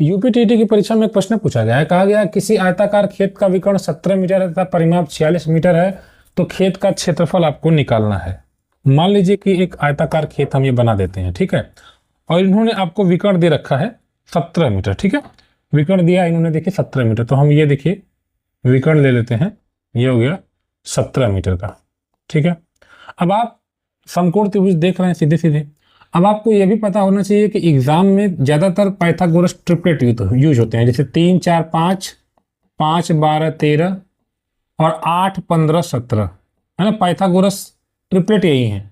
UPTT की परीक्षा में एक प्रश्न पूछा गया है, कहा गया किसी आयताकार खेत का विकर्ण 17 मीटर है तथा परिमाप 46 मीटर है, तो खेत का क्षेत्रफल आपको निकालना है। मान लीजिए कि एक आयताकार खेत हम ये बना देते हैं, ठीक है, और इन्होंने आपको विकर्ण दे रखा है 17 मीटर, ठीक है, विकर्ण दिया इन्होंने देखिए 17 मीटर, तो हम ये देखिए विकर्ण ले लेते हैं, ये हो गया 17 मीटर का, ठीक है। अब आप समकोण त्रिभुज देख रहे हैं सीधे सीधे। अब आपको यह भी पता होना चाहिए कि एग्जाम में ज्यादातर पाइथागोरस ट्रिपलेट यूज होते हैं, जैसे 3 4 5, 5 12 13 और 8 15 17, है ना, पाइथागोरस ट्रिपलेट यही है।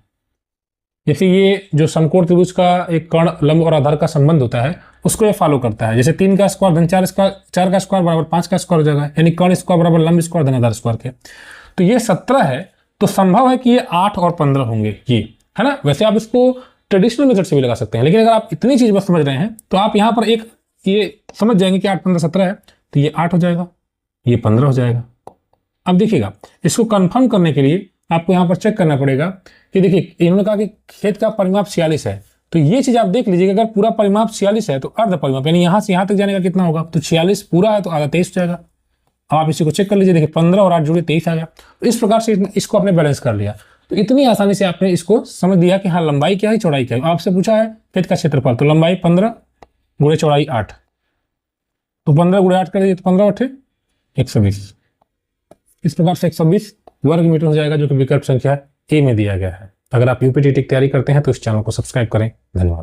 जैसे ये जो समकोण त्रिभुज का एक कर्ण लंब और आधार का संबंध होता है उसको ये फॉलो करता है। जैसे 3 का स्क्वायर धन 4 का स्क्वायर बराबर 5 का स्क्वायर हो जाएगा, यानी कर्ण स्क्वायर बराबर लंब स्क्वायर धन आधार स्क्वायर के। तो ये 17 है, तो संभव है कि ये 8 और 15 होंगे, ये है ना। वैसे आप इसको ट्रेडिशनल मेथड से भी लगा सकते हैं, लेकिन अगर आप इतनी चीज बस समझ रहे हैं तो आप यहाँ पर एक ये समझ जाएंगे कि 8 15 17 है, तो ये 8 हो जाएगा, ये 15 हो जाएगा। अब देखिएगा, इसको कंफर्म करने के लिए आपको यहाँ पर चेक करना पड़ेगा कि देखिए इन्होंने कहा कि खेत का परिमाप 46 है, तो ये चीज आप देख लीजिए, अगर पूरा परिमाप 46 है तो अर्ध परिमाप यानी यहाँ से यहाँ तक जाने का कितना होगा, तो 46 पूरा है तो आधा 23 हो जाएगा। अब आप इसी को चेक कर लीजिए, देखिए 15 और 8 जुड़े 23 आ गया। तो इस प्रकार से इसको आपने बैलेंस कर लिया, तो इतनी आसानी से आपने इसको समझ दिया कि हाँ लंबाई क्या है चौड़ाई क्या है। आपसे पूछा है खेत का क्षेत्रफल, तो लंबाई 15 गुणे चौड़ाई 8, तो 15 गुणे 8 कर दीजिए तो 15 8 120। इस प्रकार से 120 वर्ग मीटर हो जाएगा, जो कि विकल्प संख्या ए में दिया गया है। अगर आप यूपीटीटी की तैयारी करते हैं तो इस चैनल को सब्सक्राइब करें। धन्यवाद।